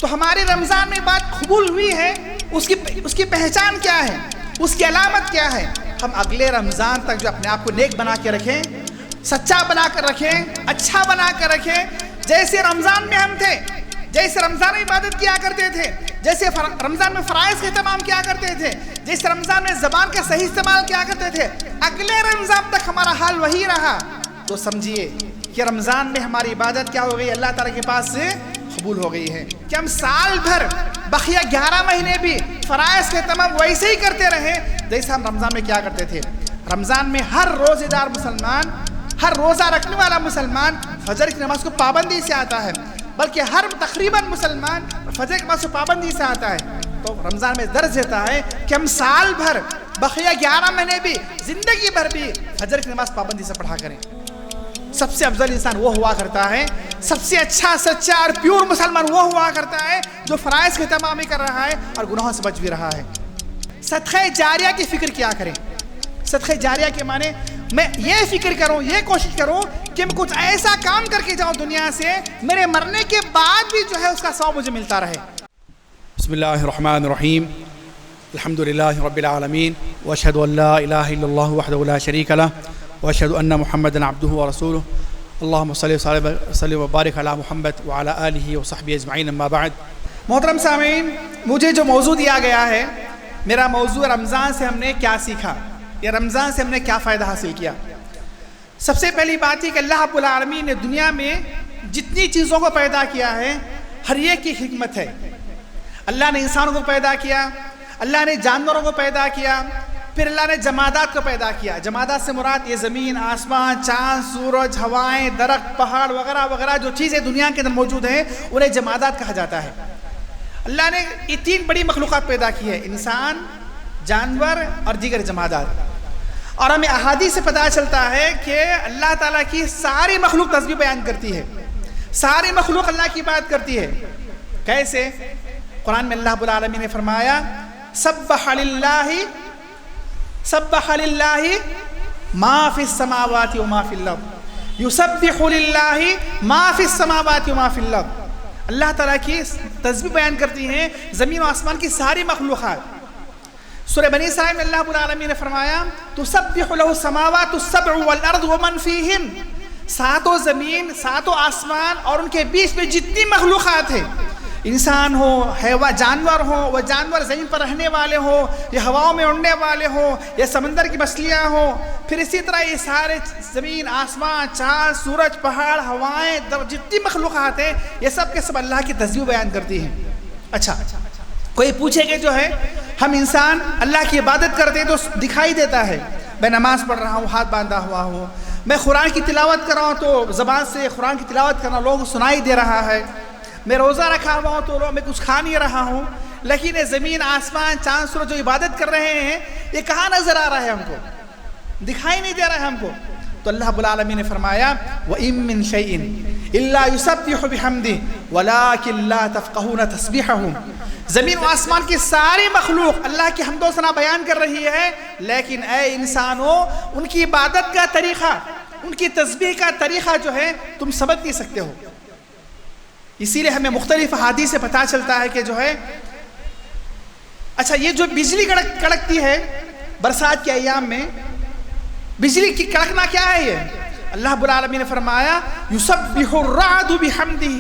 تو ہمارے رمضان میں بات قبول ہوئی ہے، اس کی پہچان کیا ہے، اس کی علامت کیا ہے؟ ہم اگلے رمضان تک جو اپنے آپ کو نیک بنا کے رکھیں، سچا بنا کر رکھیں، اچھا بنا کر رکھیں، جیسے رمضان میں ہم تھے، جیسے رمضان میں عبادت کیا کرتے تھے، جیسے رمضان میں فرائض کا اہتمام کیا کرتے تھے، جیسے رمضان میں زبان کا صحیح استعمال کیا کرتے تھے، اگلے رمضان تک ہمارا حال وہی رہا، تو سمجھیے کہ رمضان میں ہماری عبادت کیا ہو گئی؟ اللہ تعالیٰ کے پاس سے قبول ہو گئی ہے کہ ہم سال بھر بقیہ 11 مہینے بھی فرائض کا اہتمام ویسے ہی کرتے رہے جیسے ہم رمضان میں کیا کرتے تھے۔ رمضان میں ہر روزے دار مسلمان، ہر روزہ رکھنے والا مسلمان فجر کی نماز کو پابندی سے آتا ہے، بلکہ ہر تقریباً مسلمان فجر کی نماز کو پابندی سے آتا ہے۔ تو رمضان میں درج دیتا ہے کہ ہم سال بھر بقیہ 11 مہینے بھی، زندگی بھر بھی فجر کی نماز پابندی سے پڑھا کریں۔ سب سے افضل انسان وہ ہوا کرتا ہے، سب سے اچھا سچا اور پیور مسلمان وہ ہوا کرتا ہے جو فرائض کا اہتمام بھی کر رہا ہے اور گناہوں سے بچ بھی رہا ہے۔ صدقہ جاریہ کی فکر کیا کریں؟ صدقہ جاریہ کے معنی میں یہ فکر کروں، یہ کوشش کروں کہ میں کچھ ایسا کام کر کے جاؤں دنیا سے، میرے مرنے کے بعد بھی جو ہے اس کا ثواب مجھے ملتا رہے۔ بسم اللہ الرحمن الرحیم، الحمد للہ رب العالمین، واشہد ان لا الہ الا اللہ وحدہ لا شریک لہ، واشہد ان محمدا عبدہ ورسولہ، اللہم صلی وبارک علی محمد وعلی آلہ وصحبہ اجمعین، اما بعد۔ محترم سامعین، مجھے جو موضوع دیا گیا ہے، میرا موضوع رمضان سے ہم نے کیا سیکھا، یا رمضان سے ہم نے کیا فائدہ حاصل کیا۔ سب سے پہلی بات یہ کہ اللہ رب العالمین نے دنیا میں جتنی چیزوں کو پیدا کیا ہے، ہر ایک کی حکمت ہے۔ اللہ نے انسانوں کو پیدا کیا، اللہ نے جانوروں کو پیدا کیا، پھر اللہ نے جمادات کو پیدا کیا۔ جمادات سے مراد یہ زمین، آسمان، چاند، سورج، ہوائیں، درخت، پہاڑ وغیرہ وغیرہ جو چیزیں دنیا کے اندر موجود ہیں انہیں جمادات کہا جاتا ہے۔ اللہ نے یہ 3 بڑی مخلوقات پیدا کی ہے، انسان، جانور اور دیگر جمادات۔ اور ہمیں احادیث سے پتہ چلتا ہے کہ اللہ تعالیٰ کی ساری مخلوق تسبیح بیان کرتی ہے، ساری مخلوق اللہ کی بات کرتی ہے۔ کیسے؟ قرآن میں اللہ رب العالمین نے فرمایا سبح للہ ما فی السماوات وما فی الارض، یسبح للہ ما فی السماوات وما فی الارض۔ اللہ تعالیٰ کی تسبیح بیان کرتی ہیں زمین و آسمان کی ساری مخلوقات۔ سورہ بنی اسرائیل میں اللہ رب العالمین نے فرمایا تسبح له السماوات السبع والارض ومن فیہن، 7 زمین، 7 آسمان اور ان کے بیچ میں جتنی مخلوقات ہیں، انسان ہو، حیوان، جانور ہو، وہ جانور زمین پر رہنے والے ہوں یا ہواؤں میں اڑنے والے ہوں یا سمندر کی مچھلیاں ہوں، پھر اسی طرح یہ سارے زمین، آسمان، چاند، سورج، پہاڑ، ہوائیں، جتنی مخلوقات ہیں، یہ سب کے سب اللہ کی تسبیح بیان کرتی ہیں۔ اچھا، کوئی پوچھے کہ جو ہے ہم انسان اللہ کی عبادت کرتے ہیں تو دکھائی دیتا ہے، میں نماز پڑھ رہا ہوں، ہاتھ باندھا ہوا ہوں، میں قرآن کی تلاوت کر رہا ہوں تو زبان سے قرآن کی تلاوت کرنا لوگوں کو سنائی دے رہا ہے، میں روزہ رکھا ہوا ہوں تو میں کچھ کھا نہیں رہا ہوں، لیکن یہ زمین، آسمان، چاند، سورج جو عبادت کر رہے ہیں یہ کہاں نظر آ رہا ہے؟ ہم کو دکھائی نہیں دے رہا ہے ہم کو۔ تو اللہ رب العالمین نے فرمایا وَإِن مِّن شَيْءٍ إِلَّا يُسَبِّحُ بِحَمْدِهِ وَلَٰكِن لَّا تَفْقَهُونَ تَسْبِيحَهُمْ۔ زمین و آسمان کی ساری مخلوق اللہ کی حمد و ثنا بیان کر رہی ہے، لیکن اے انسانوں ان کی عبادت کا طریقہ، ان کی تسبیح کا طریقہ جو ہے تم سمجھ نہیں سکتے ہو۔ اسی لیے ہمیں مختلف احادیث سے پتہ چلتا ہے کہ جو ہے اچھا یہ جو بجلی کڑکتی ہے برسات کے ایام میں، بجلی کی کڑکنا کیا ہے؟ یہ اللہ رب العالمین نے فرمایا یسبح الرعد بحمدہ،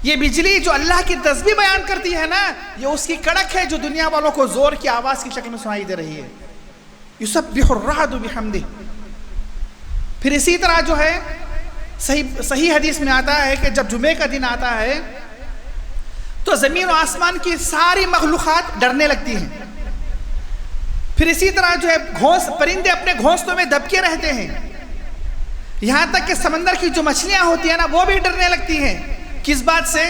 یہ بجلی جو اللہ کی تسبیح بیان کرتی ہے نا، یہ اس کی کڑک ہے جو دنیا والوں کو زور کی آواز کی شکل میں سنائی دے رہی ہے۔ یسبح الرعد بحمدہ۔ پھر اسی طرح جو ہے صحیح حدیث میں آتا ہے کہ جب جمعے کا دن آتا ہے تو زمین و آسمان کی ساری مخلوقات ڈرنے لگتی ہیں، پھر اسی طرح جو ہے پرندے اپنے گھونسلوں میں دبکے رہتے ہیں، یہاں تک کہ سمندر کی جو مچھلیاں ہوتی ہیں نا وہ بھی ڈرنے لگتی ہیں۔ کس بات سے؟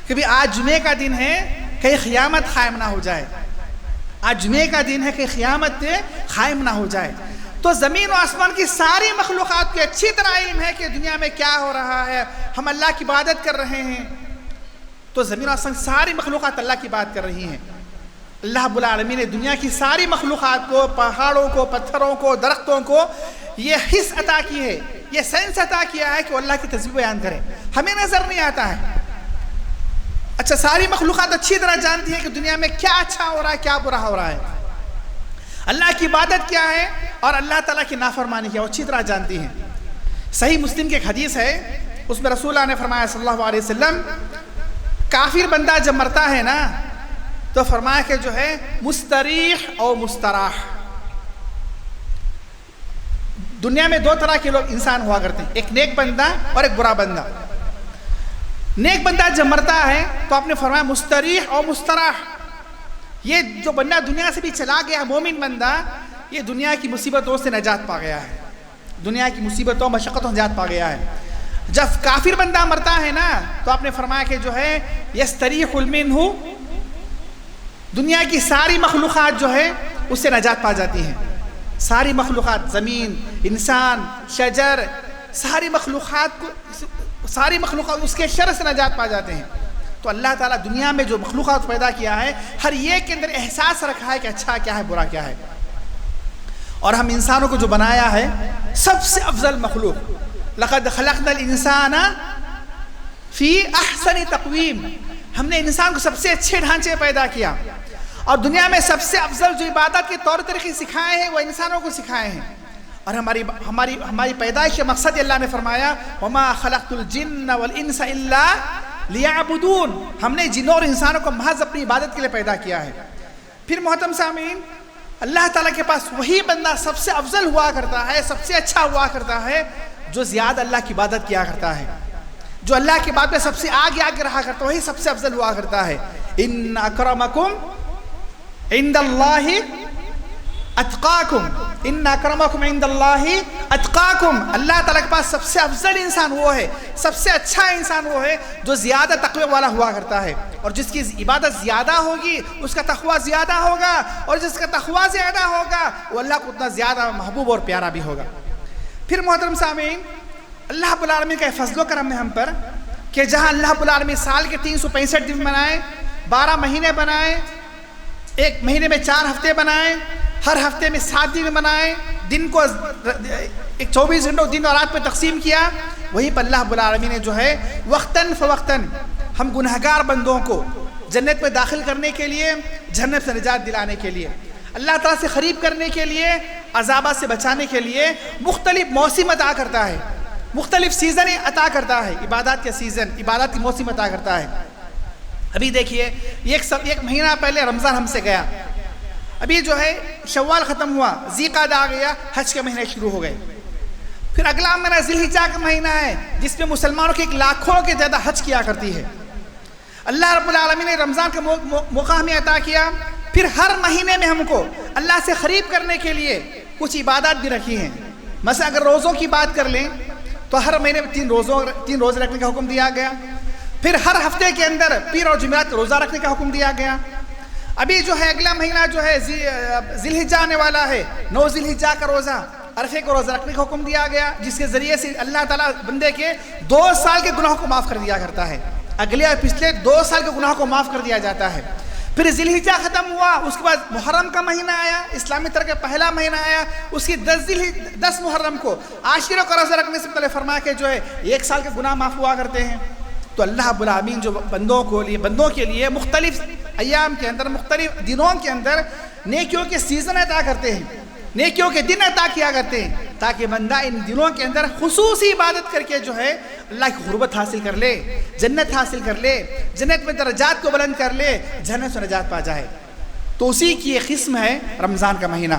کہ بھی آج جمعے کا دن ہے، کہیں قیامت قائم نہ ہو جائے، آج جمعے کا دن ہے، کہیں قیامت قائم نہ ہو جائے۔ تو زمین و آسمان کی ساری مخلوقات کو اچھی طرح علم ہے کہ دنیا میں کیا ہو رہا ہے، ہم اللہ کی عبادت کر رہے ہیں، تو زمین و آسمان کی ساری مخلوقات اللہ کی بات کر رہی ہیں۔ اللہ رب العالمین نے دنیا کی ساری مخلوقات کو، پہاڑوں کو، پتھروں کو، درختوں کو یہ حس عطا کی ہے، یہ سینس عطا کیا ہے کہ وہ اللہ کی تسبیح بیان کرے، ہمیں نظر نہیں آتا ہے۔ اچھا ساری مخلوقات اچھی طرح جانتی ہے کہ دنیا میں کیا اچھا ہو رہا ہے کیا برا ہو رہا ہے، اللہ کی عبادت کیا ہے اور اللہ تعالیٰ کی نافرمانی کیا، وہ اچھی طرح جانتی ہیں۔ صحیح مسلم کی ایک حدیث ہے، اس میں رسول اللہ نے فرمایا صلی اللہ علیہ وسلم، کافر بندہ جب مرتا ہے نا تو فرمایا کہ جو ہے مستریح اور مستراح، دنیا میں دو طرح کے لوگ انسان ہوا کرتے ہیں، ایک نیک بندہ اور ایک برا بندہ۔ نیک بندہ جب مرتا ہے تو آپ نے فرمایا مستریح اور مستراح، یہ جو بندہ دنیا سے بھی چلا گیا مومن بندہ، یہ دنیا کی مصیبتوں سے نجات پا گیا ہے، دنیا کی مصیبتوں مشقتوں سے نجات پا گیا ہے۔ جب کافر بندہ مرتا ہے نا تو آپ نے فرمایا کہ جو ہے یستریح منہ، دنیا کی ساری مخلوقات جو ہے اس سے نجات پا جاتی ہیں، ساری مخلوقات، زمین، انسان، شجر، ساری مخلوقات اس کے شر سے نجات پا جاتے ہیں۔ تو اللہ تعالیٰ دنیا میں جو مخلوقات پیدا کیا ہے ہر ایک کے اندر احساس رکھا ہے کہ اچھا کیا ہے برا کیا ہے، اور ہم انسانوں کو جو بنایا ہے سب سے افضل مخلوق، لقد خلقنا الانسان فی احسن تقویم، ہم نے انسان کو سب سے اچھے ڈھانچے پیدا کیا، اور دنیا میں سب سے افضل جو عبادت کے طور طریقے سکھائے ہیں وہ انسانوں کو سکھائے ہیں، اور ہماری پیدائش کے مقصد اللہ نے فرمایا وما خلقت الجن والانس الا لیعبدون، ہم نے جنوں اور انسانوں کو محض اپنی عبادت کے لیے پیدا کیا ہے۔ پھر محترم سامعین، اللہ تعالیٰ کے پاس وہی بندہ سب سے افضل ہوا کرتا ہے، سب سے اچھا ہوا کرتا ہے جو زیادہ اللہ کی عبادت کیا کرتا ہے، جو اللہ کی عبادت میں سب سے آگے رہا کرتا ہے، وہی سب سے افضل ہوا کرتا ہے۔ ان اکرمکم عند اللہ اتقاکم، ان اکرمکم عند اللہ اتقاکم، اللہ تعالیٰ کے پاس سب سے افضل انسان وہ ہے، سب سے اچھا انسان وہ ہے جو زیادہ تقوی والا ہوا کرتا ہے، اور جس کی عبادت زیادہ ہوگی اس کا تقوی زیادہ ہوگا، اور جس کا تقوی زیادہ ہوگا وہ اللہ کو اتنا زیادہ محبوب اور پیارا بھی ہوگا۔ پھر محترم سامعین، اللہ رب العالمین کا فضل و کرم ہے ہم پر کہ جہاں اللہ رب العالمین سال کے 365 دن بنائے، 12 مہینے بنائے، ایک مہینے میں 4 ہفتے بنائے، ہر ہفتے میں 7 دن بنائے، دن کو 24 گھنٹوں دن اور رات پہ تقسیم کیا، وہیں پر اللہ رب العالمین نے جو ہے وقتاً فوقتاً ہم گنہگار بندوں کو جنت میں داخل کرنے کے لیے، جہنم سے نجات دلانے کے لیے، اللہ تعالیٰ سے قریب کرنے کے لیے، عذابات سے بچانے کے لیے مختلف موسم عطا کرتا ہے، مختلف سیزن عطا کرتا ہے، عبادات کے سیزن، عبادات کی موسم عطا کرتا ہے۔ ابھی دیکھیے ایک مہینہ پہلے رمضان ہم سے گیا، ابھی جو ہے شوال ختم ہوا، ذی قعدہ آ گیا، حج کے مہینے شروع ہو گئے، پھر اگلا مہینہ ذی الحجہ کا مہینہ ہے جس میں مسلمانوں کی 1 لاکھوں کے زیادہ حج کیا کرتی ہے۔ اللہ رب العالمین نے رمضان کا موقع ہمیں عطا کیا، پھر ہر مہینے میں ہم کو اللہ سے قریب کرنے کے لیے کچھ عبادات بھی رکھی ہیں۔ مثلا اگر روزوں کی بات کر لیں تو ہر مہینے میں 3 روزے رکھنے کا حکم دیا گیا، پھر ہر ہفتے کے اندر پیر اور جمعرات کا روزہ رکھنے کا حکم دیا گیا۔ ابھی جو ہے اگلا مہینہ جو ہے ذی الحجہ آنے والا ہے، 9 ذی الحجہ کا روزہ، عرفے کو روزہ رکھنے کا حکم دیا گیا، جس کے ذریعے سے اللہ تعالیٰ بندے کے 2 سال کے گناہوں کو معاف کر دیا کرتا ہے، اگلے اور پچھلے 2 سال کے گناہوں کو معاف کر دیا جاتا ہے۔ پھر ذی الحجہ ختم ہوا، اس کے بعد محرم کا مہینہ آیا، اسلامی طرح کا پہلا مہینہ آیا، اس کی 10 محرم کو عاشورہ کا روزہ رکھنے سے پہلے فرمایا کہ جو ہے 1 سال کے گناہ معاف ہوا کرتے ہیں۔ تو اللہ رب العالمین جو بندوں کے لیے مختلف ایام کے اندر، مختلف دنوں کے اندر نیکیوں کے سیزن عطا کرتے ہیں، نیکیوں کے دن عطا کیا کرتے ہیں، تاکہ بندہ ان دنوں کے اندر خصوصی عبادت کر کے جو ہے اللہ کی قربت حاصل کر لے، جنت حاصل کر لے، جنت میں درجات کو بلند کر لے، جنت سے نجات پا جائے۔ تو اسی کی ایک قسم ہے رمضان کا مہینہ۔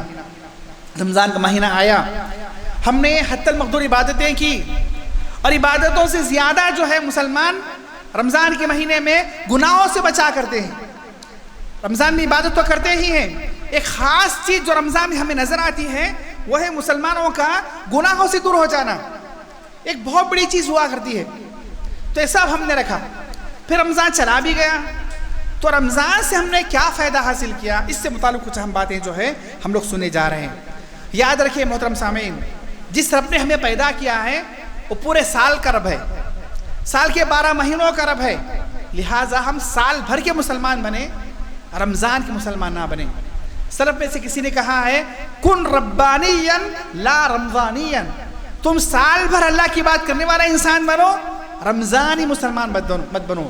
رمضان کا مہینہ آیا، ہم نے حتی المقدور عبادتیں کی، اور عبادتوں سے زیادہ جو ہے مسلمان رمضان کے مہینے میں گناہوں سے بچا کرتے ہیں۔ رمضان میں عبادت تو کرتے ہی ہیں، ایک خاص چیز جو رمضان میں ہمیں نظر آتی ہے وہ ہے مسلمانوں کا گناہوں سے دور ہو جانا، ایک بہت بڑی چیز ہوا کرتی ہے۔ تو یہ سب ہم نے رکھا، پھر رمضان چلا بھی گیا، تو رمضان سے ہم نے کیا فائدہ حاصل کیا، اس سے متعلق کچھ ہم باتیں جو ہے ہم لوگ سنے جا رہے ہیں۔ یاد رکھیے محترم سامعین، جس رب نے ہمیں پیدا کیا ہے وہ پورے سال کا رب ہے، سال کے 12 مہینوں کا رب ہے، لہٰذا ہم سال بھر کے مسلمان بنے، رمضان کے مسلمان نہ بنے۔ سلف میں سے کسی نے کہا ہے کن ربانیا لا رمضانیا، تم سال بھر اللہ کی بات کرنے والا انسان بنو، رمضانی مسلمان مت بنو۔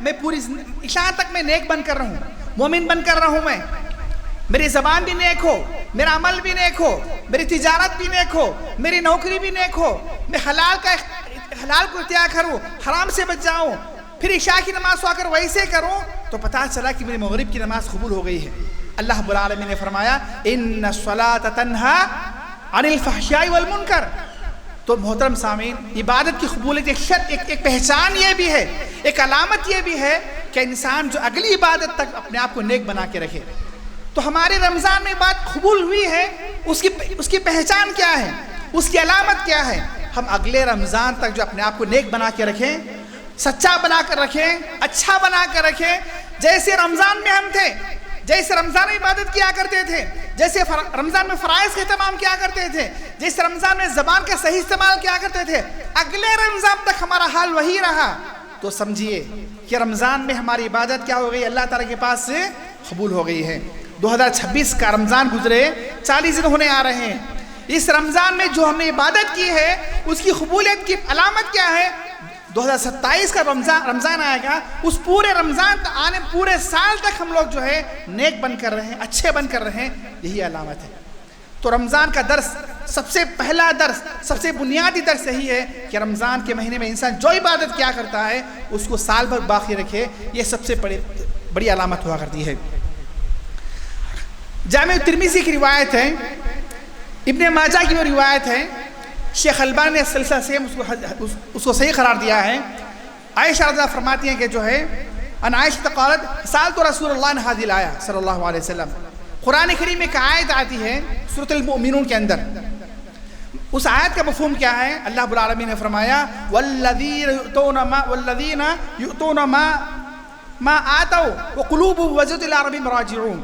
میں پوری عشاء تک میں نیک بن کر رہوں، مومن بن کر رہوں، میں میری زبان بھی نیک ہو، میرا عمل بھی نیک ہو، میری تجارت بھی نیک ہو، میری نوکری بھی نیک ہو، میں حلال کو اختیار کروں، حرام سے بچ جاؤں، پھر عشاء کی نماز سو کر ویسے کروں، تو پتہ چلا کہ میری مغرب کی نماز قبول ہو گئی ہے۔ اللہ رب العالمین نے فرمایا ان الصلاۃ تنہا عن الفحشاء والمنکر۔ تو محترم سامعین، عبادت کی قبولیت ایک پہچان یہ بھی ہے، ایک علامت یہ بھی ہے کہ انسان جو اگلی عبادت تک اپنے آپ کو نیک بنا کے رکھے۔ تو ہمارے رمضان میں بات قبول ہوئی ہے، اس کی پہچان کیا ہے، اس کی علامت کیا ہے؟ ہم اگلے رمضان تک جو اپنے آپ کو نیک بنا کے رکھیں، سچا بنا کر رکھیں، اچھا بنا کر رکھیں، جیسے رمضان میں ہم تھے، جیسے رمضان میں عبادت کیا کرتے تھے، جیسے رمضان میں فرائض کا اہتمام کیا کرتے تھے، جیسے رمضان میں زبان کا صحیح استعمال کیا کرتے تھے، اگلے رمضان تک ہمارا حال وہی رہا، تو سمجھیے کہ رمضان میں ہماری عبادت کیا ہو گئی، اللہ تعالیٰ کے پاس سے قبول ہو گئی ہے۔ 2026 کا رمضان گزرے، 40 دن ہونے آ رہے ہیں۔ اس رمضان میں جو ہم نے عبادت کی ہے اس کی قبولیت کی علامت کیا ہے؟ 2027 کا رمضان آئے گا، اس پورے رمضان آنے پورے سال تک ہم لوگ جو ہے نیک بن کر رہے ہیں، اچھے بن کر رہے ہیں، یہی علامت ہے۔ تو رمضان کا درس، سب سے پہلا درس، سب سے بنیادی درس یہی ہے کہ رمضان کے مہینے میں انسان جو عبادت کیا کرتا ہے اس کو سال بھر باقی رکھے، یہ سب سے بڑی علامت ہوا کرتی ہے۔ جامع ترمذی کی روایت ہے، ابن ماجہ کی وہ روایت ہے، شیخ البانی نے سلسلہ سے اس کو صحیح قرار دیا ہے۔ عائشہ رضی اللہ فرماتی ہیں کہ جو ہے ان عائشہ قالت سألت رسول اللہ نے هذه الآیہ صلی اللہ علیہ وسلم، قرآن کریم میں ایک آیت آتی ہے سورۃ المؤمنون کے اندر، اس آیت کا مفہوم کیا ہے؟ اللہ رب العالمین نے فرمایا والذین یؤتون ما آتوا وقلوبهم وجلة إلی ربهم راجعون۔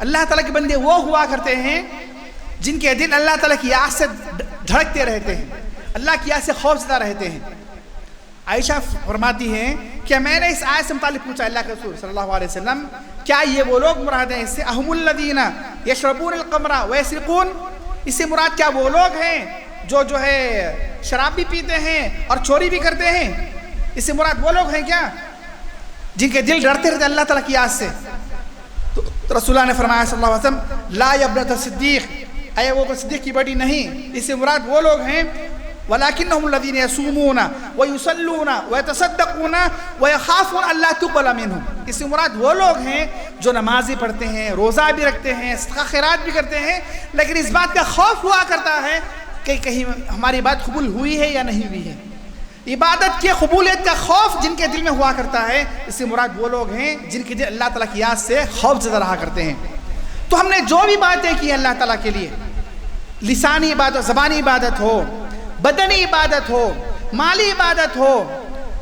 اللہ تعالیٰ کے بندے وہ ہوا کرتے ہیں جن کے دل اللہ تعالیٰ کی یاد سے دھڑکتے رہتے ہیں، اللہ کی یاد سے خوف زدہ رہتے ہیں۔ عائشہ فرماتی ہیں کہ میں نے اس آیت سے متعلق پوچھا اللہ کے رسول صلی اللہ علیہ وسلم، کیا یہ وہ لوگ مراد ہیں اس سے؟ اہم الذین یشربون الخمر ویسرقون، اس سے مراد کیا وہ لوگ ہیں جو ہے شراب بھی پیتے ہیں اور چوری بھی کرتے ہیں؟ اس سے مراد وہ لوگ ہیں کیا جن کے دل ڈرتے رہتے اللہ تعالیٰ کی یاد سے؟ تو رسول اللہ نے فرمایا صلی اللہ علیہ وسلم لا یا ابنۃ الصدیق، اے وہ صدیق کی بیٹی نہیں، اس سے مراد وہ لوگ ہیں وَلَكِنَّهُمُ الَّذِينَ يَصُومُونَ وَيُصَلُّونَ وَيَتَصَدَّقُونَ وَيَخَافُونَ أَلَّا تُقْبَلَ مِنْهُمْ، اس سے مراد وہ لوگ ہیں جو نمازیں پڑھتے ہیں، روزہ بھی رکھتے ہیں، صدقہ خیرات بھی کرتے ہیں، لیکن اس بات کا خوف ہوا کرتا ہے کہ کہیں ہماری بات قبول ہوئی ہے یا نہیں ہوئی ہے۔ عبادت کی قبولیت کا خوف جن کے دل میں ہوا کرتا ہے، اس سے مراد وہ لوگ ہیں جن کے دل اللہ تعالیٰ کی یاد سے خوف زدہ رہا کرتے ہیں۔ تو ہم نے جو بھی باتیں کی اللہ تعالیٰ کے لیے، لسانی عبادت، زبانی عبادت ہو، بدنی عبادت ہو، مالی عبادت ہو،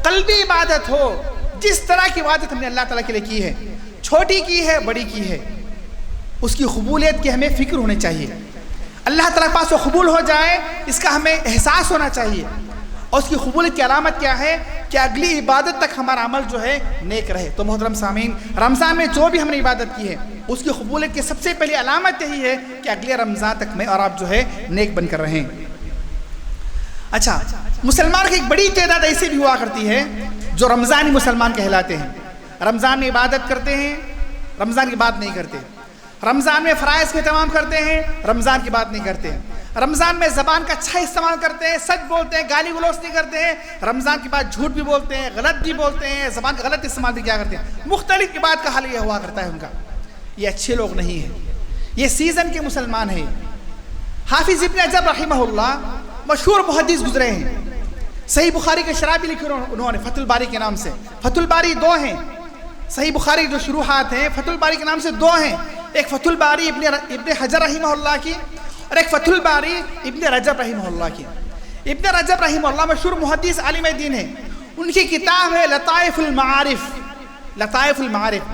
قلبی عبادت ہو، جس طرح کی عبادت ہم نے اللہ تعالیٰ کے لیے کی ہے، چھوٹی کی ہے، بڑی کی ہے، اس کی قبولیت کی ہمیں فکر ہونی چاہیے۔ اللہ تعالیٰ کے پاس وہ قبول ہو جائے اس کا ہمیں احساس ہونا چاہیے، اور اس کی قبولیت کی علامت کیا ہے کہ اگلی عبادت تک ہمارا عمل جو ہے نیک رہے۔ تو محترم سامعین، رمضان میں جو بھی ہم نے عبادت کی ہے اس کی قبولیت کی سب سے پہلی علامت یہی ہے کہ اگلے رمضان تک میں اور آپ جو ہے نیک بن کر رہیں۔ اچھا، مسلمان کی ایک بڑی تعداد ایسی بھی ہوا کرتی ہے جو رمضانی مسلمان کہلاتے ہیں، رمضان میں عبادت کرتے ہیں، رمضان کی بات نہیں کرتے، رمضان میں فرائض کا اہتمام کرتے ہیں، رمضان کی بات نہیں کرتے، رمضان میں زبان کا اچھا استعمال کرتے ہیں، سچ بولتے ہیں، گالی گلوچ نہیں کرتے ہیں، رمضان کی بات جھوٹ بھی بولتے ہیں، غلط بھی بولتے ہیں، زبان کا غلط استعمال بھی کیا کرتے ہیں، مختلف عبادت کا حال یہ ہوا کرتا ہے ان کا۔ یہ اچھے لوگ نہیں ہیں، یہ سیزن کے مسلمان ہیں۔ حافظ ابن رجب رحمہ اللہ مشہور محدث گزرے ہیں، صحیح بخاری کے شرح بھی لکھی انہوں نے فتح الباری کے نام سے۔ فتح الباری دو ہیں، صحیح بخاری جو شروحات ہیں فتح الباری کے نام سے دو ہیں، ایک فتح الباری ابن حجر رحمہ اللہ کی اور ایک فتح الباری ابن رجب رحمہ اللہ کی۔ ابن رجب رحمہ اللہ مشہور محدث عالم دین ہے، ان کی کتاب ہے لطائف المعارف، لطائف المعارف،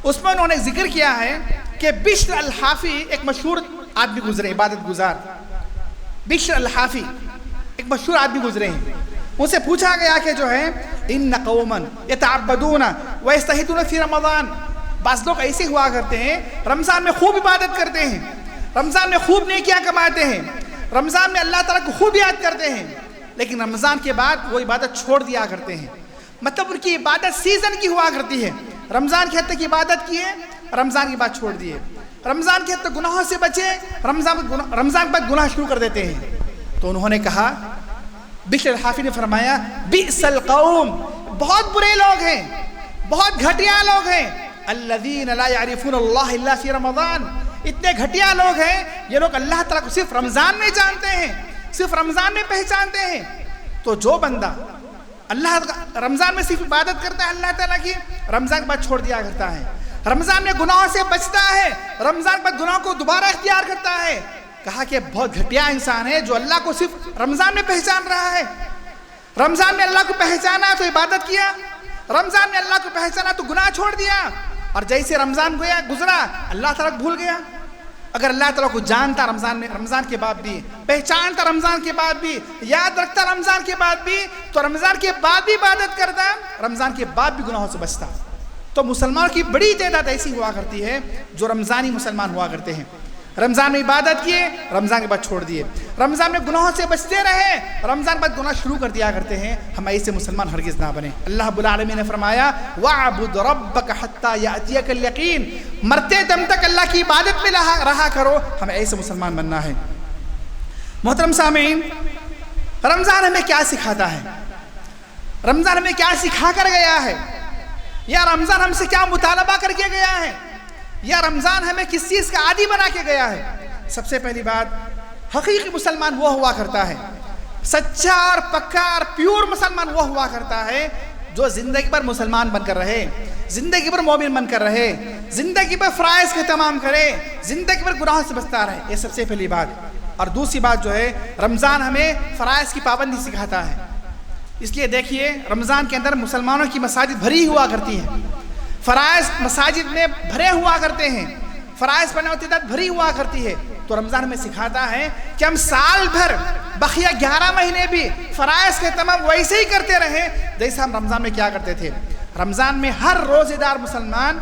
اس میں انہوں نے ذکر کیا ہے کہ بشر الحافی ایک مشہور آدمی گزرے، عبادت گزار، بشر الحافی ایک مشہور آدمی گزرے ہیں۔ ان سے پوچھا گیا کہ جو ہے ان قوما یتعبدون ویستحدون فی رمضان، بعض لوگ ایسے ہوا کرتے ہیں رمضان میں خوب عبادت کرتے ہیں، رمضان میں خوب نیکیاں کماتے ہیں، رمضان میں اللہ تعالیٰ کو خوب یاد کرتے ہیں، لیکن رمضان کے بعد وہ عبادت چھوڑ دیا کرتے ہیں۔ مطلب ان کی عبادت سیزن کی ہوا کرتی ہے. رمضان کے حد تک عبادت کیے, رمضان کی بات چھوڑ دیے. رمضان کے حد تک گناہوں سے بچے, رمضان کے بعد گناہ شروع کر دیتے ہیں. تو انہوں نے کہا, بشر الحافی نے فرمایا, بئس القوم, بہت برے لوگ ہیں, بہت گھٹیا لوگ ہیں, الذین لا یعرفون اللہ الا فی رمضان. اتنے گھٹیا لوگ ہیں یہ لوگ اللہ تعالیٰ کو صرف رمضان میں جانتے ہیں, صرف رمضان میں پہچانتے ہیں. تو جو بندہ اللہ رمضان میں صرف عبادت کرتا ہے اللہ تعالیٰ کی, رمضان کے بعد چھوڑ دیا کرتا ہے, رمضان میں گناہوں سے بچتا ہے, رمضان کے بعد گناہوں کو دوبارہ اختیار کرتا ہے, کہا کہ بہت گھٹیا انسان ہے جو اللہ کو صرف رمضان میں پہچان رہا ہے. رمضان میں اللہ کو پہچانا تو عبادت کیا, رمضان میں اللہ کو پہچانا تو گناہ چھوڑ دیا, اور جیسے رمضان گزرا اللہ تعالیٰ کو بھول گیا. اگر اللہ تعالیٰ کو جانتا رمضان کے بعد بھی, پہچانتا رمضان کے بعد بھی, یاد رکھتا رمضان کے بعد بھی, تو رمضان کے بعد بھی عبادت کرتا, رمضان کے بعد بھی گناہوں سے بچتا. تو مسلمانوں کی بڑی تعداد ایسی ہوا کرتی ہے جو رمضانی مسلمان ہوا کرتے ہیں. رمضان میں عبادت کیے, رمضان کے بعد چھوڑ دیے, رمضان میں گناہوں سے بچتے رہے, رمضان کے بعد گناہ شروع کر دیا کرتے ہیں. ہم ایسے مسلمان ہرگز نہ بنے. اللہ رب العالمین نے فرمایا, وَاعْبُدْ رَبَّكَ حَتَّى يَأْتِيَكَ الْيَقِينُ, مرتے دم تک اللہ کی عبادت میں رہا کرو. ہمیں ایسے مسلمان بننا ہے. محترم سامعین, رمضان ہمیں کیا سکھاتا ہے؟ رمضان ہمیں کیا سکھا کر گیا ہے؟ یا رمضان ہم سے کیا مطالبہ کر کے گیا ہے؟ یا رمضان ہمیں کس چیز کا عادی بنا کے گیا ہے؟ سب سے پہلی بات, حقیقی مسلمان وہ ہوا کرتا ہے, سچا اور پکا اور پیور مسلمان وہ ہوا کرتا ہے جو زندگی پر مسلمان بن کر رہے, زندگی پر مومن بن کر رہے, زندگی پر فرائض کے تمام کرے, زندگی پر گناہوں سے بچتا رہے. یہ سب سے پہلی بات. اور دوسری بات جو ہے, رمضان ہمیں فرائض کی پابندی سکھاتا ہے. اس لیے دیکھیے, رمضان کے اندر مسلمانوں کی مساجد بھری ہوا کرتی ہیں, فرائض مساجد میں بھرے ہوا کرتے ہیں, فرائض پڑھنے والی تعداد بھری ہوا کرتی ہے. تو رمضان ہمیں سکھاتا ہے کہ ہم سال بھر بقیہ 11 مہینے بھی فرائض کے تمام ویسے ہی کرتے رہیں جیسے ہم رمضان میں کیا کرتے تھے. رمضان میں ہر روزے دار مسلمان,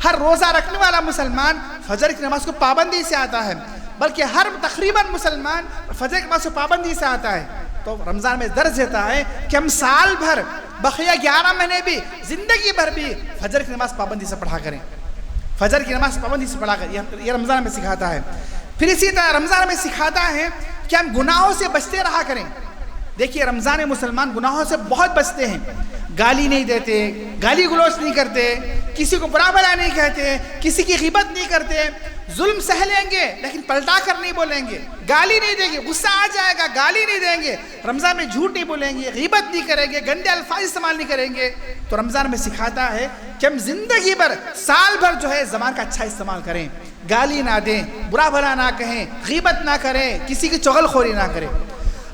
ہر روزہ رکھنے والا مسلمان فجر کی نماز کو پابندی سے آتا ہے, بلکہ ہر تقریباً مسلمان فجر کی نماز کو پابندی سے آتا ہے. تو رمضان میں درج دیتا ہے کہ ہم سال بھر بقیہ 11 مہینے بھی, زندگی بھر بھی فجر کی نماز پابندی سے پڑھا کریں, فجر کی نماز پابندی سے پڑھا کریں. یہ رمضان میں سکھاتا ہے. پھر اسی طرح رمضان میں سکھاتا ہے کہ ہم گناہوں سے بچتے رہا کریں. دیکھیے, رمضان میں مسلمان گناہوں سے بہت بچتے ہیں, گالی نہیں دیتے, گالی گلوچ نہیں کرتے, کسی کو برا بھلا نہیں کہتے, کسی کی غیبت نہیں کرتے, ظلم سہ لیں گے لیکن پلٹا کر نہیں بولیں گے, گالی نہیں دیں گے, غصہ آ جائے گا گالی نہیں دیں گے, رمضان میں جھوٹ نہیں بولیں گے, غیبت نہیں کریں گے, گندے الفاظ استعمال نہیں کریں گے. تو رمضان میں سکھاتا ہے کہ ہم زندگی بھر سال بھر جو ہے زبان کا اچھا استعمال کریں, گالی نہ دیں, برا بھلا نہ کہیں, غیبت نہ کریں, کسی کی چغل خوری نہ کریں.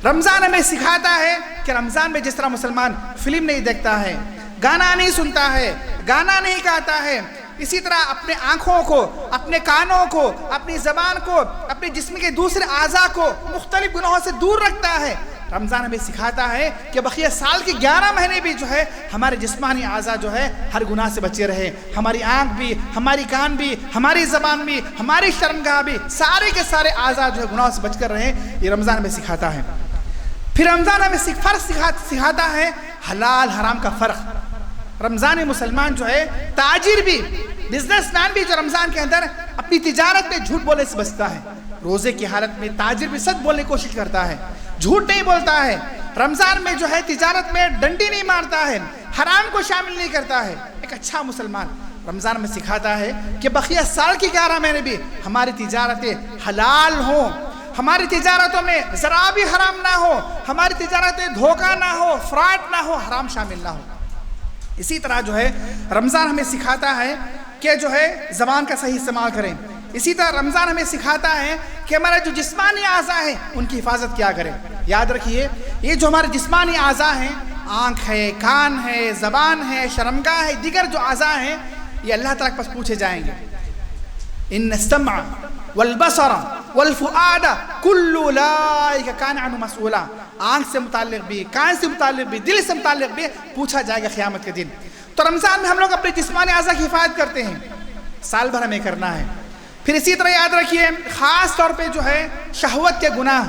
رمضان ہمیں سکھاتا ہے کہ رمضان میں جس طرح مسلمان فلم نہیں دیکھتا ہے, گانا نہیں سنتا ہے, گانا نہیں گاتا ہے, اسی طرح اپنے آنکھوں کو, اپنے کانوں کو, اپنی زبان کو, اپنے جسم کے دوسرے اعضاء کو مختلف گناہوں سے دور رکھتا ہے. رمضان ہمیں سکھاتا ہے کہ بقیہ سال کے 11 مہینے بھی جو ہے ہمارے جسمانی اعضاء جو ہے ہر گناہ سے بچے رہے, ہماری آنکھ بھی, ہماری کان بھی, ہماری زبان بھی, ہماری شرمگاہ بھی, سارے کے سارے اعضاء جو ہے گناہوں سے بچ کر رہے. یہ رمضان ہمیں سکھاتا ہے. پھر رمضان ہمیں فرق سکھاتا ہے حلال حرام کا فرق. رمضان میں مسلمان جو ہے, تاجر بھی, بزنس مین بھی جو رمضان کے اندر اپنی تجارت میں جھوٹ بولنے سے بچتا ہے. روزے کی حالت میں تاجر بھی سچ بولنے کی کوشش کرتا ہے, جھوٹ نہیں بولتا ہے. رمضان میں جو ہے تجارت میں ڈنڈی نہیں مارتا ہے, حرام کو شامل نہیں کرتا ہے. ایک اچھا مسلمان رمضان میں سکھاتا ہے کہ بقیہ سال کی 11 مہینے بھی ہماری تجارتیں حلال ہوں, ہماری تجارتوں میں ذرا بھی حرام نہ ہو, ہماری تجارتیں دھوکہ نہ ہو, فراڈ نہ ہو, حرام شامل نہ ہو. اسی طرح جو ہے رمضان ہمیں سکھاتا ہے کہ جو ہے زبان کا صحیح استعمال کریں. اسی طرح رمضان ہمیں سکھاتا ہے کہ ہمارے جو جسمانی اعضاء ہیں ان کی حفاظت کیا کریں. یاد رکھیے, یہ جو ہمارے جسمانی اعضاء ہیں, آنکھ ہے, کان ہے, زبان ہے, شرمگاہ ہے, دیگر جو اعضاء ہیں, یہ اللہ تعالیٰ کے پاس پوچھے جائیں گے. ان السمع والبصر والفؤاد كل اولئک کان عنہ مسئولا. آنکھ سے متعلق بھی, کان سے متعلق بھی, دل سے متعلق بھی پوچھا جائے گا قیامت کے دن. تو رمضان میں ہم لوگ اپنے جسمانی اعضاء کی حفاظت کرتے ہیں, سال بھر ہمیں کرنا ہے. پھر اسی طرح یاد رکھیے, خاص طور پہ جو ہے شہوت کے گناہ,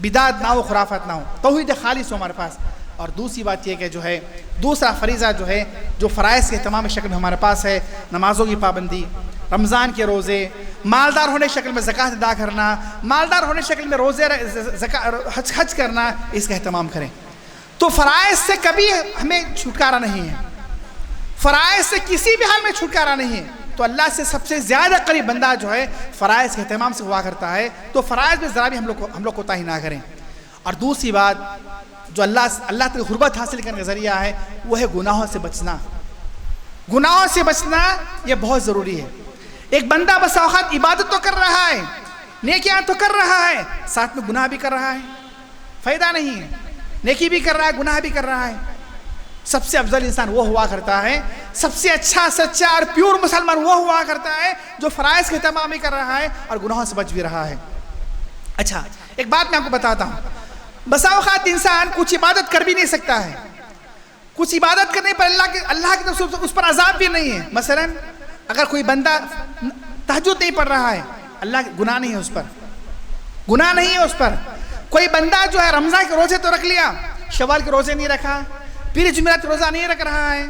بدعت نہ ہو، خرافات نہ ہو، توحید خالص ہو ہمارے پاس. اور دوسری بات یہ کہ جو ہے دوسرا فریضہ جو ہے جو فرائض کے تمام شکل میں ہمارے پاس ہے، نمازوں کی پابندی، رمضان کے روزے، مالدار ہونے شکل میں زکوٰۃ ادا کرنا، مالدار ہونے شکل میں روزے حج کرنا، اس کا اہتمام کریں. تو فرائض سے کبھی ہمیں چھٹکارا نہیں ہے، فرائض سے کسی بھی حال میں چھٹکارا نہیں ہے. تو اللہ سے سب سے زیادہ قریب بندہ جو ہے فرائض کے اہتمام سے ہوا کرتا ہے. تو فرائض میں ذرا بھی ہم لوگ کوتاہی نہ کریں. اور دوسری بات جو اللہ کی قربت حاصل کرنے کا ذریعہ ہے وہ ہے گناہوں سے بچنا. گناہوں سے بچنا یہ بہت ضروری ہے. ایک بندہ بس اوقات عبادت تو کر رہا ہے، نیکیاں تو کر رہا ہے، ساتھ میں گناہ بھی کر رہا ہے، فائدہ نہیں ہے. نیکی بھی کر رہا ہے، گناہ بھی کر رہا ہے. سب سے افضل انسان وہ ہوا کرتا ہے، سب سے اچھا سچا اور پیور مسلمان وہ ہوا کرتا ہے جو فرائض کے اہتمام بھی کر رہا ہے اور گناہوں سے بچ بھی رہا ہے. اچھا ایک بات میں آپ کو بتاتا ہوں، بسا اوقات انسان کچھ عبادت کر بھی نہیں سکتا ہے، کچھ عبادت کرنے پر اللہ کی طرف سے اس پر عذاب بھی نہیں ہے. مثلا اگر کوئی بندہ تہجد نہیں پڑھ رہا ہے، اللہ گناہ نہیں ہے اس پر، گناہ نہیں ہے اس پر. کوئی بندہ جو ہے رمضان کے روزے تو رکھ لیا، شوال کے روزے نہیں رکھا، پیر جمعرات روزہ نہیں رکھ رہا ہے،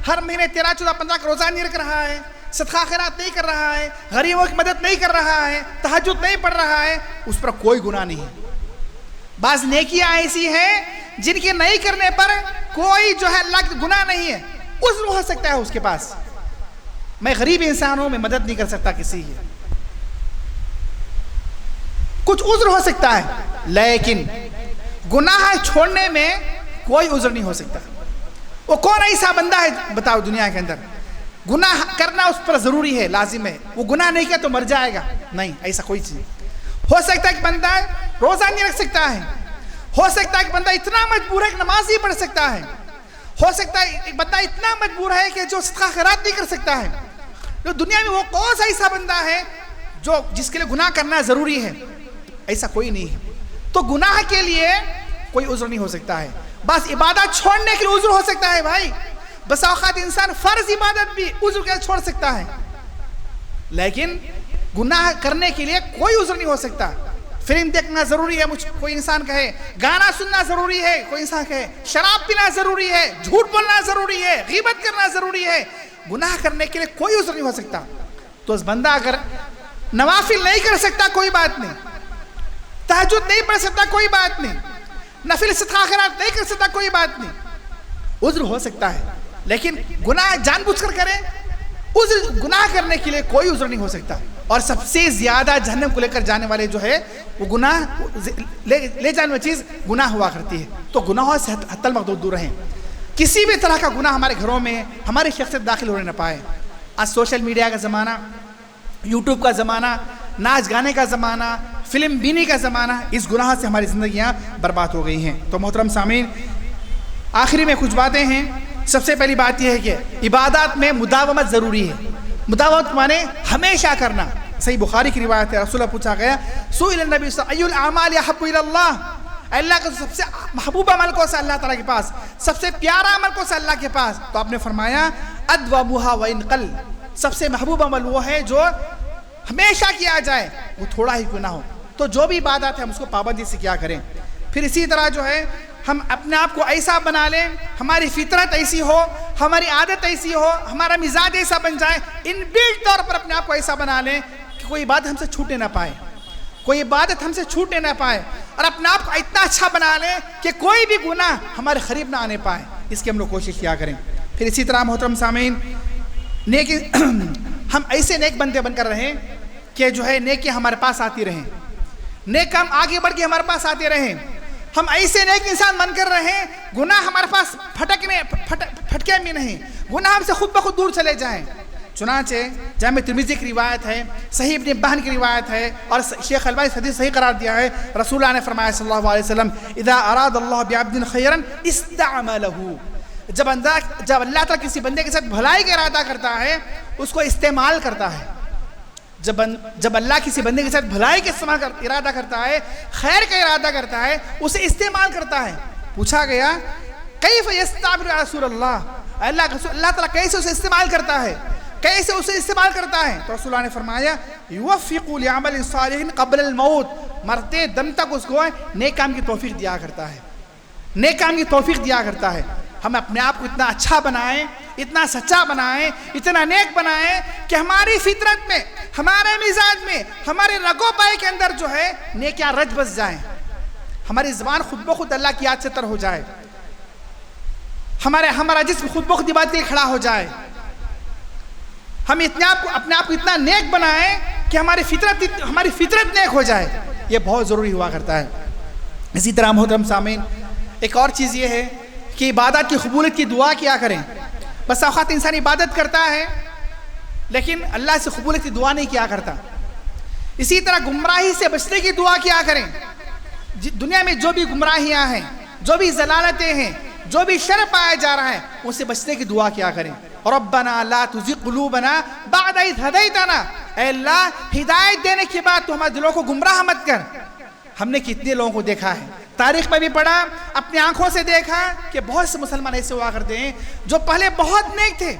ہر مہینے 13 14 15 کا روزہ نہیں رکھ رہا ہے، صدقہ خیرات نہیں کر رہا ہے، غریبوں کی مدد نہیں کر رہا ہے، تہجد نہیں پڑھ رہا ہے، اس پر کوئی گناہ نہیں ہے. بعض نیکیاں ایسی ہیں جن کے نہیں کرنے پر کوئی جو ہے اللہ کی گناہ نہیں ہے، عذر ہو سکتا ہے اس کے پاس. میں غریب انسان ہوں، میں مدد نہیں کر سکتا کسی کی، کچھ عذر ہو سکتا ہے، لیکن گناہ چھوڑنے میں کوئی عذر نہیں ہو سکتا. وہ کون ایسا بندہ ہے بتاؤ دنیا کے اندر گناہ کرنا اس پر ضروری ہے، لازم ہے، وہ گناہ نہیں کیا تو مر جائے گا؟ نہیں، ایسا کوئی چیز. ہو سکتا ہے کہ بندہ روزہ نہیں رکھ سکتا ہے، ہو سکتا ہے کہ بندہ اتنا مجبور ہے کہ نماز نہیں پڑھ سکتا ہے، ہو سکتا ہے ایک بندہ اتنا مجبور ہے کہ جو صدقہ خیرات نہیں کر سکتا ہے. تو دنیا میں وہ کون سا ایسا بندہ ہے جو جس کے لیے گناہ کرنا ضروری ہے؟ ایسا کوئی نہیں ہے. تو گناہ کے لیے کوئی عذر نہیں ہو سکتا ہے. بس عبادت چھوڑنے کے لیے عذر ہو سکتا ہے بھائی. بس اوقات انسان فرض عبادت بھی عذر کے چھوڑ سکتا ہے، لیکن گناہ کرنے کے لیے کوئی عذر نہیں ہو سکتا. فلم دیکھنا ضروری ہے، کوئی انسان کہے، گانا سننا ضروری ہے، کوئی انسان کہے، شراب پینا ضروری ہے، جھوٹ بولنا ضروری ہے، غیبت کرنا ضروری ہے. گناہ کرنے کے لیے کوئی عذر نہیں ہو سکتا. تو اس بندہ اگر نوافل نہیں کر سکتا کوئی بات نہیں، تہجد نہیں پڑھ سکتا کوئی بات نہیں، نفل صدقہ خیرات نہیں کر سکتا کوئی بات نہیں، عذر ہو سکتا ہے. لیکن گناہ جان بوجھ کر کرے، عذر گناہ کرنے کے لیے کوئی عذر نہیں ہو سکتا. اور سب سے زیادہ جہنم کو لے کر جانے والے جو ہے وہ گناہ لے جانے والی چیز گناہ ہوا کرتی ہے. تو گناہوں سے حتی المحدود دور رہیں. کسی بھی طرح کا گناہ ہمارے گھروں میں ہماری شخصیت داخل ہونے نہ پائے. آج سوشل میڈیا کا زمانہ، یوٹیوب کا زمانہ، ناچ گانے کا زمانہ، فلم بینی کا زمانہ، اس گناہ سے ہماری زندگیاں برباد ہو گئی ہیں. تو محترم سامعین، آخری میں کچھ باتیں ہیں. سب سے پہلی بات یہ ہے کہ عبادات میں مداومت ضروری ہے. مداومت مانے ہمیشہ کرنا. صحیح بخاری کی روایت ہے، رسول اللہ پوچھا گیا، سئل النبی صلی اللہ علیہ وسلم ای الاعمال احب الی اللہ، اللہ کا سب سے محبوب عمل کون سا اللہ تعالیٰ کے پاس، سب سے پیارا عمل کون سا اللہ کے پاس؟ تو آپ نے فرمایا ادومھا وان قل، سب سے محبوب عمل وہ ہے جو ہمیشہ کیا جائے، وہ تھوڑا ہی کیوں نہ ہو. تو جو بھی عبادت ہے ہم اس کو پابندی سے کیا کریں. پھر اسی طرح جو ہے ہم اپنے آپ کو ایسا بنا لیں، ہماری فطرت ایسی ہو، ہماری عادت ایسی ہو، ہمارا مزاج ایسا بن جائے، ان بلٹ طور پر اپنے آپ کو ایسا بنا لیں کہ کوئی عبادت ہم سے چھوٹے نہ پائے، کوئی عبادت ہم سے چھوٹے نہ پائے، اور اپنے آپ کو اتنا اچھا بنا لیں کہ کوئی بھی گناہ ہمارے قریب نہ آنے پائے. اس کی ہم لوگ کوشش کیا کریں. پھر اسی طرح محترم سامعین، نیک ہم ایسے نیک بندے بن کر رہیں کہ جو ہے نیکی ہمارے پاس آتی رہیں، نیک ہم آگے بڑھ کے ہمارے پاس آتے رہیں. ہم ایسے نیک انسان بن کر رہیں گناہ ہمارے پاس پھٹکے بھی نہیں، گناہ ہم سے خود بخود دور چلے جائیں. چنانچہ جامع ترمذی کی روایت ہے، صحیح ابن حبان کی روایت ہے، اور شیخ البانی حدیث صحیح قرار دیا ہے. رسول اللہ نے فرمایا صلی اللہ علیہ وسلم، اذا اراد اللہ بعبد خیرا استعملہ، جب اللہ تعالیٰ کسی بندے کے ساتھ بھلائی کا ارادہ کرتا ہے اس کو استعمال کرتا ہے. جب اللہ کسی بندے کے ساتھ بھلائی کا ارادہ کرتا ہے، خیر کا ارادہ کرتا ہے، اسے استعمال کرتا ہے. پوچھا گیا کیف یستعمل رسول اللہ، اللہ تعالیٰ کیسے اسے استعمال کرتا ہے، کیسے اسے استعمال کرتا ہے؟ تو رسول اللہ نے فرمایا یوفق لعمل صالح قبل الموت، مرتے دم تک اس کو نیک کام کی توفیق دیا کرتا ہے، نیک کام کی توفیق دیا کرتا ہے۔ ہم اپنے آپ کو اتنا اچھا بنائیں، اتنا سچا بنائیں، اتنا نیک بنائیں کہ ہماری فطرت میں، ہمارے مزاج میں، ہمارے رگو پائے کے اندر جو ہے نیکیاں رچ بس جائیں، ہماری زبان خود بخود اللہ کی یاد سے تر ہو جائے، ہمارا جسم خود بخود عبادت کے لیے کھڑا ہو جائے، ہم اپنے آپ کو اتنا نیک بنائیں کہ ہماری فطرت نیک ہو جائے۔ یہ بہت ضروری ہوا کرتا ہے۔ اسی طرح محترم سامعین، ایک اور چیز یہ ہے کہ عبادت کی قبولیت کی دعا کیا کریں۔ بس اوقات انسان عبادت کرتا ہے لیکن اللہ سے قبولیت کی دعا نہیں کیا کرتا۔ اسی طرح گمراہی سے بچنے کی دعا کیا کریں۔ دنیا میں جو بھی گمراہیاں ہیں، جو بھی ضلالتیں ہیں، جو بھی شر پایا جا رہا ہے، ان سے بچنے کی دعا کیا کریں۔ ربنا لا تزغ قلوبنا بعد اذ ہدیتنا، اے اللہ ہدایت دینے کے بعد تو ہمارے دلوں کو گمراہ مت کر۔ ہم نے کتنے لوگوں کو دیکھا ہے، تاریخ میں بھی پڑھا، اپنی آنکھوں سے دیکھا کہ بہت سے مسلمان ایسے ہوا کرتے ہیں جو پہلے بہت نیک تھے،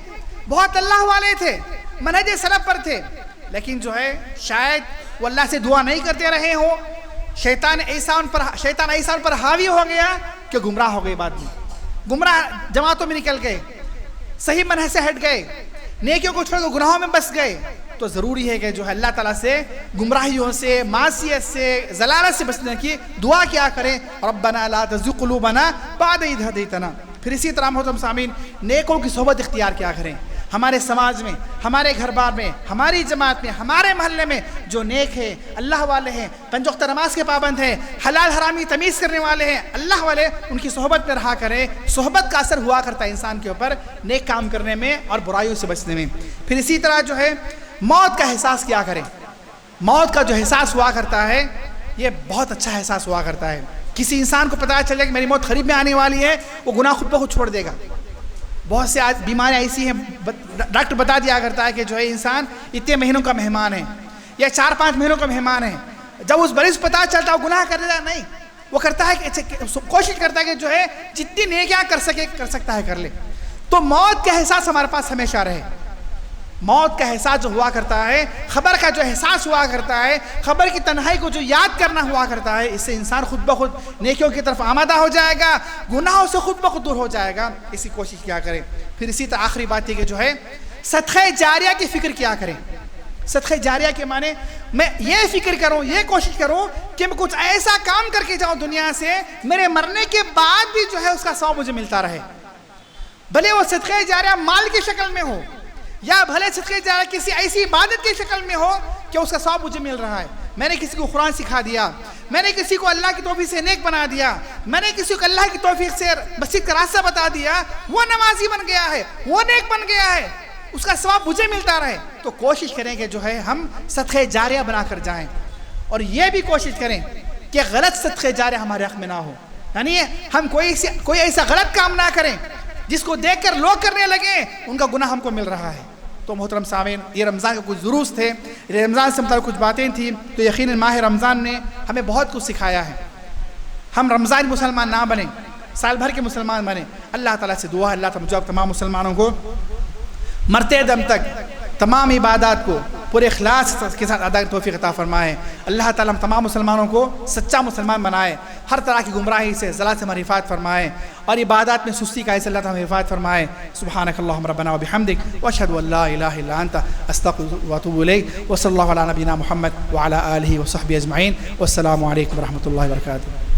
بہت اللہ والے تھے، منہج سلف پر تھے، لیکن جو ہے شاید وہ اللہ سے دعا نہیں کرتے رہے ہوں، شیطان ایسا ان پر حاوی ہو گیا کہ گمراہ ہو گئے، بعد میں گمراہ جماعتوں میں نکل گئے، صحیح منہج سے ہٹ گئے، نیکیوں کو چھوڑ کر گناہوں میں بس گئے۔ تو ضروری ہے کہ جو ہے اللہ تعالیٰ سے گمراہیوں سے، معصیت سے، ضلالت سے بچنے کی دعا کیا کریں۔ ربنا لا تزغ قلوبنا بعد اذ ہدیتنا۔ پھر اسی طرح محترم سامعین، نیکوں کی صحبت اختیار کیا کریں۔ ہمارے سماج میں، ہمارے گھر بار میں، ہماری جماعت میں، ہمارے محلے میں جو نیک ہیں، اللہ والے ہیں، پنج وقت نماز کے پابند ہیں، حلال حرامی تمیز کرنے والے ہیں، اللہ والے، ان کی صحبت میں رہا کریں۔ صحبت کا اثر ہوا کرتا ہے انسان کے اوپر نیک کام کرنے میں اور برائیوں سے بچنے میں۔ پھر اسی طرح جو ہے موت کا احساس کیا کریں۔ موت کا جو احساس ہوا کرتا ہے یہ بہت اچھا احساس ہوا کرتا ہے۔ کسی انسان کو پتہ چلے کہ میری موت قریب میں آنے والی ہے، وہ گناہ خود بخود چھوڑ دے گا۔ بہت سے آج بیماریاں ایسی ہیں، ڈاکٹر بتا دیا کرتا ہے کہ جو ہے انسان اتنے مہینوں کا مہمان ہے یا 4-5 مہینوں کا مہمان ہے۔ جب اس مریض کو پتہ چلتا ہے وہ گناہ کر دیتا نہیں، وہ کرتا ہے کہ کوشش کرتا ہے کہ جو ہے جتنی نیکیاں کر سکتا ہے کر لے۔ تو موت کا احساس ہمارے پاس ہمیشہ رہے۔ موت کا احساس جو ہوا کرتا ہے، خبر کا جو احساس ہوا کرتا ہے، خبر کی تنہائی کو جو یاد کرنا ہوا کرتا ہے، اس سے انسان خود بخود نیکیوں کی طرف آمادہ ہو جائے گا، گناہوں سے خود بخود دور ہو جائے گا۔ اسی کوشش کیا کریں۔ پھر اسی طرح آخری بات یہ کہ جو ہے صدقہ جاریہ کی فکر کیا کریں۔ صدقہ جاریہ کے معنی میں یہ فکر کروں، یہ کوشش کروں کہ میں کچھ ایسا کام کر کے جاؤں دنیا سے، میرے مرنے کے بعد بھی جو ہے اس کا ثواب مجھے ملتا رہے، بھلے وہ صدقہ جاریہ مال کی شکل میں ہو یا بھلے صدقہ جاریہ کسی ایسی عبادت کی شکل میں ہو کہ اس کا ثواب مجھے مل رہا ہے۔ میں نے کسی کو قرآن سکھا دیا، میں نے کسی کو اللہ کی توفیق سے نیک بنا دیا، میں نے کسی کو اللہ کی توفیق سے مسجد کا راستہ بتا دیا، وہ نمازی بن گیا ہے، وہ نیک بن گیا ہے، اس کا ثواب مجھے ملتا رہے۔ تو کوشش کریں کہ جو ہے ہم صدقہ جاریہ بنا کر جائیں، اور یہ بھی کوشش کریں کہ غلط صدقہ جاریہ ہمارے حق میں نہ ہو، یعنی ہم کوئی ایسا غلط کام نہ کریں جس کو دیکھ کر لوگ کرنے لگے ان کا گناہ ہم کو مل رہا ہے۔ تو محترم سامعین، یہ رمضان کا کچھ دروس تھے، رمضان سے متعلق کچھ باتیں تھیں، تو یقیناً ماہ رمضان نے ہمیں بہت کچھ سکھایا ہے۔ ہم رمضان مسلمان نہ بنیں، سال بھر کے مسلمان بنیں۔ اللہ تعالیٰ سے دعا ہے اللہ تعالیٰ مجھے تمام مسلمانوں کو مرتے دم تک تمام عبادات کو پورے اخلاص کے ساتھ ادا کی توفیق عطا فرمائے۔ اللہ تعالیٰ ہم تمام مسلمانوں کو سچا مسلمان بنائے، ہر طرح کی گمراہی سے، ضلالت سے ہماری حفاظت فرمائے، اور عبادات میں سستی کا ایسے اللہ تعالیٰ ہمیں حفاظت فرمائے۔ سبحانک اللہم ربنا وبحمدک واشہد ان لا الہ الا انت استغفرک واتوب الیک، وصلی اللہ علی نبینا محمد وعلی آلہ وصحبہ اجمعین، والسلام علیکم ورحمۃ اللہ وبرکاتہ۔